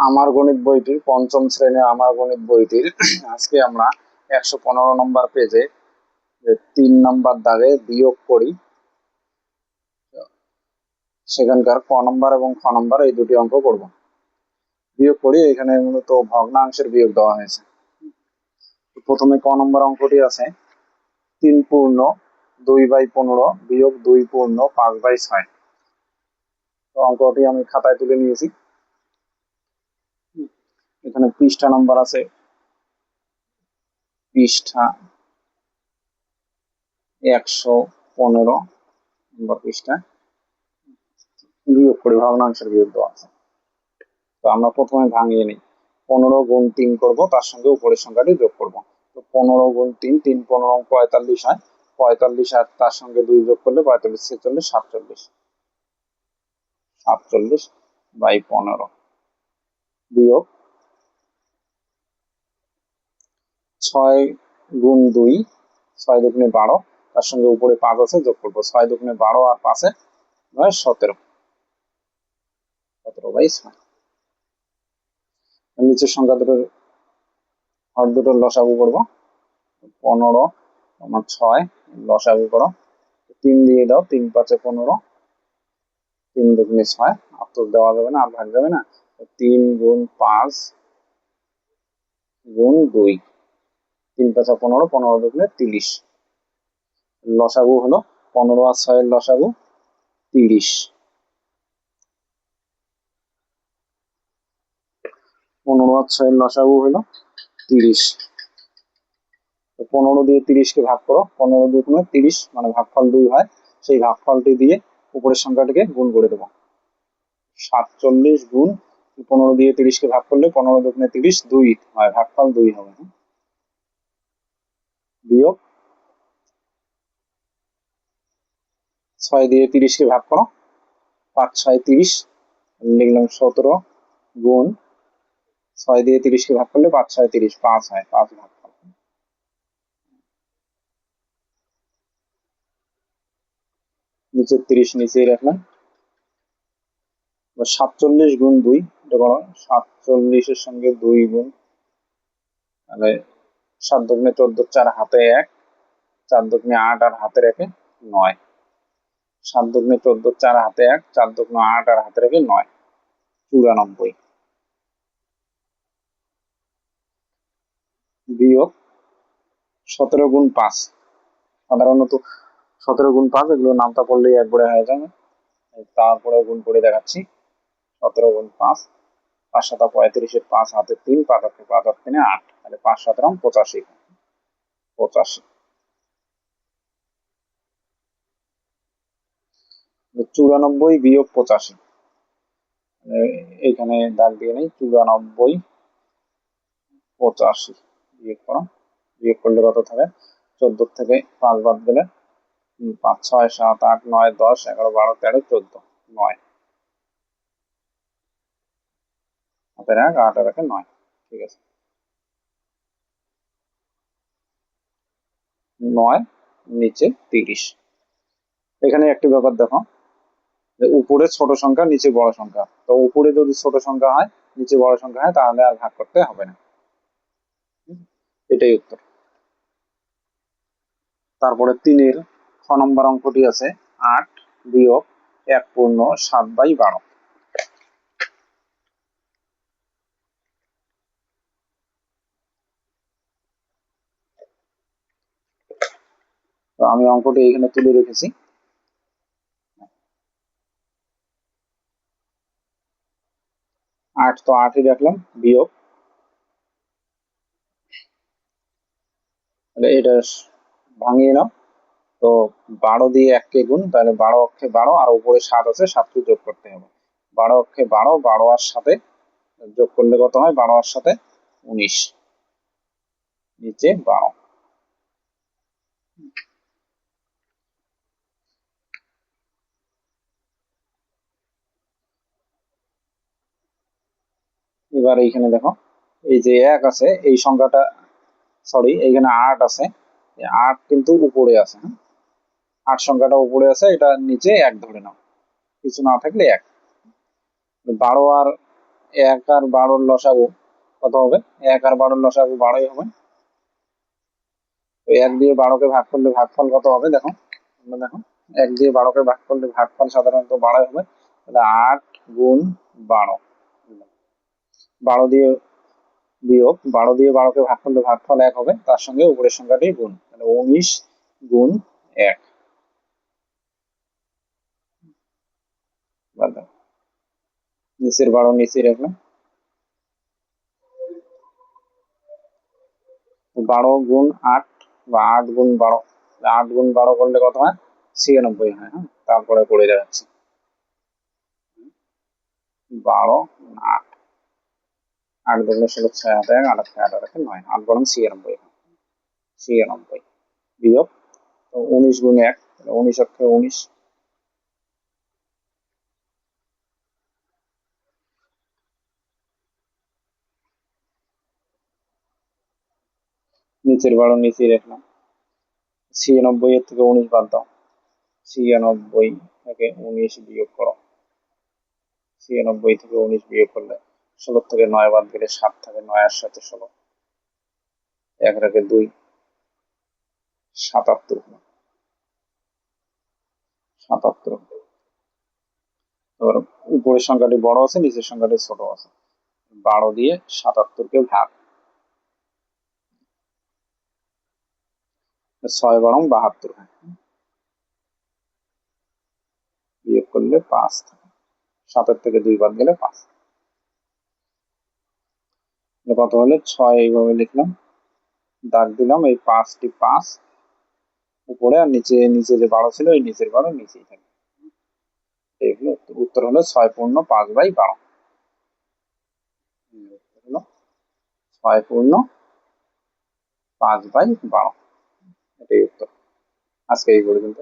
আমার গণিত বইটির পঞ্চম শ্রেণীর আমার গণিত বইটির আজকে আমরা 115 নম্বর পেজে 3 নম্বর দাগে বিয়োগ করি। সেখানকার ক নম্বর এবং খ নম্বর এই দুটি অঙ্ক করব। বিয়োগ করি, এখানে মূলত ভগ্নাংশের বিয়োগ দেওয়া হয়েছে। প্রথমে ক নম্বর অঙ্কটি আছে 3/2/15 বিয়োগ 2/5/6। তো অঙ্কটি আমি খাতায় তুলে নিয়েছি। এখানে পৃষ্ঠা নম্বর আছে পৃষ্ঠা 115 নম্বর পৃষ্ঠা। বিয়োগ করি, ভগ্নাংশের বিয়োগ দেওয়া আছে। তো আমরা প্রথমে ভাঙিয়ে নিই। 15 গুণ 3 করবো, তার সঙ্গে উপরের সংখ্যাটি যোগ করব। তো 15 গুণ 3, 3 15 45 হয়। 45 আর তার সঙ্গে 2 যোগ করলে 45 46 47। 47/15 বিয়োগ 6 গুণ 2, 6 দুগুণে 12, তার সঙ্গে উপরে 5 আছে, যোগ করবো। 6 দুগুণে 12 আর 5 নয় 17। 17/6। নিচের সংখ্যা দুটোর হর দুটোর লসাগু করবো। 15 আমার 6 লসাগু করো, 3 দিয়ে দাও, 3 5 15, 3 দুগুণে 6, আর তো দেওয়া যাবে না, আর ভাগ যাবে না। 3 গুণ 5 গুণ 2, 3 5 15, 15 দুগুণে 30। লসাগু হলো 15 আর 6 এর লসাগু 30। 15 আর 6 এর লসাগু হলো 30। 15 দিয়ে 30 কে ভাগ করো, 15 দুগুণে 30 মানে ভাগফল 2 হয়। সেই ভাগফলটি দিয়ে উপরের সংখ্যাটিকে গুণ করে দেবো। 47 গুণ 15 দিয়ে 30 কে ভাগ করলে 15 দুগুণে 30, 2 হয়, ভাগফল 2 হবে। বিয়োগ 6 দিয়ে 30 কে ভাগ করো, 5 6 30, লিখলাম 17 গুণ 6 দিয়ে 30 কে ভাগ করলে 5 6 30, 5 হয়, 5 ভাগফল। নিচে 30 নিচেই রাখলাম। 47 গুণ 2, এটা করো 47 এর সঙ্গে 2 গুণ, তাহলে 7 দুগুণে 14, 4 হাতে 1, 4 দুগুণে 8 আর হাতে রেখে 9। 7 দুগুণে 14, 4 হাতে 1, 4 দুগুণে 8 আর হাতে রেখে 9, 94। বিয়োগ 17 গুণ 5, সাধারণত 17 গুণ 5 এগুলো নামতা পড়লেই একবারে হয়ে যাবে, তারপরে গুণ করে দেখাচ্ছি। 17 গুণ 5, 5 7 35, 5 হাতে 3, 5 হাতে 5 আর 3 8, তাহলে 5 7 85। 85 94 বিয়োগ 85, এইখানে দাগ দিয়ে নেই। 94 85 বিয়োগ করো। বিয়োগ করলে কত থাকে? 14 থেকে 5 বাদ গেলে 5 6 7 8 9 10 11 12 13 14, 9 হাতের 1 8 আর 1 9। ঠিক আছে, 9 নিচে 30। এখানে একটি ব্যাপার দেখো, উপরে ছোট সংখ্যা নিচে বড় সংখ্যা, তো উপরে যদি ছোট সংখ্যা হয় নিচে বড় সংখ্যা হয় তাহলে আর ভাগ করতে হবে না। এটাই উত্তর। তারপরে 3-এর খ নম্বর অঙ্কটি আছে 8 বিয়োগ 1/7/12। তো আমি অঙ্কটি এখানে তুলে রেখেছি। 8 তো 8ই রাখলাম, বিয়োগ, এটা ভাঙিয়ে নাও। তো 12 দিয়ে 1 কে গুণ, তাহলে 12 অক্ষে 12, আর উপরে 7 আছে, 7টি যোগ করতে হবে। 12 অক্ষে 12, 12 আর 7 যোগ করলে কত হয়? 12 আর 7 19, নিচে 12। এবার এইখানে দেখো, এই যে 1 আছে, এই সংখ্যাটা, সরি এইখানে 8 আছে, 8 কিন্তু উপরে আছে। 8 সংখ্যাটা উপরে আছে, এটা নিচে 1 ধরে নাও, কিছু না থাকলে 1। 12 আর 1 আর 12 লসাগু কত হবে? 1 আর 12 লসাগু 12ই হবে। তো 1 দিয়ে 12কে ভাগ করলে ভাগফল কত হবে দেখো, তোমরা দেখো 1 দিয়ে 12কে ভাগ করলে ভাগফল সাধারণত 12 হবে। তাহলে 8 গুণ 12, 12 দিয়ে বিয়োগ 12 দিয়ে 12কে ভাগ করলে ভাগফল 1 হবে, তার সঙ্গে উপরের সংখ্যাটি গুণ, তাহলে 19 গুণ 1। নিচের 12 নিচে রাখলাম। 12 গুণ 8 বা 8 গুণ 12, 8 গুণ 12 করলে কত হয়? 96 হয়। হ্যাঁ, তারপরে করে যাচ্ছি 12 গুণ 8, 8 দুগুণে 16, 6 হাতে 1, 8 8 8 9, 8 বরং 96, 96 বিয়োগ 19 গুণ 1, 19 অক্ষে 19, নিচের 12 নিচেই রাখলাম। 96 এর থেকে 19 বাদ দাও, 96 থেকে 19 বিয়োগ করো, 96 থেকে 19 বিয়োগ করলে 16 থেকে 9 বাদ গেলে 7 থাকে, 9 আর 7 16, 1 রাখে 2, 77, 77। এবার উপরের সংখ্যাটি বড় আছে, নিচের সংখ্যাটি ছোট আছে। 12 দিয়ে 77কে ভাগ, 6 বরং 72 হয়, বিয়োগ করলে 5 থাকে, 7 থেকে 2 বাদ গেলে 5, কত হলে 6। এইভাবে লিখলাম, দাগ দিলাম, এই 5টি 5 উপরে, আর নিচে নিচে যে 12 ছিল এই নিচের 12 নিচেই থাকে। এইগুলো উত্তর হলো 6 পূর্ণ 5/12, হলো 6 পূর্ণ 5/12, এটাই উত্তর। আজকে এই পর্যন্ত।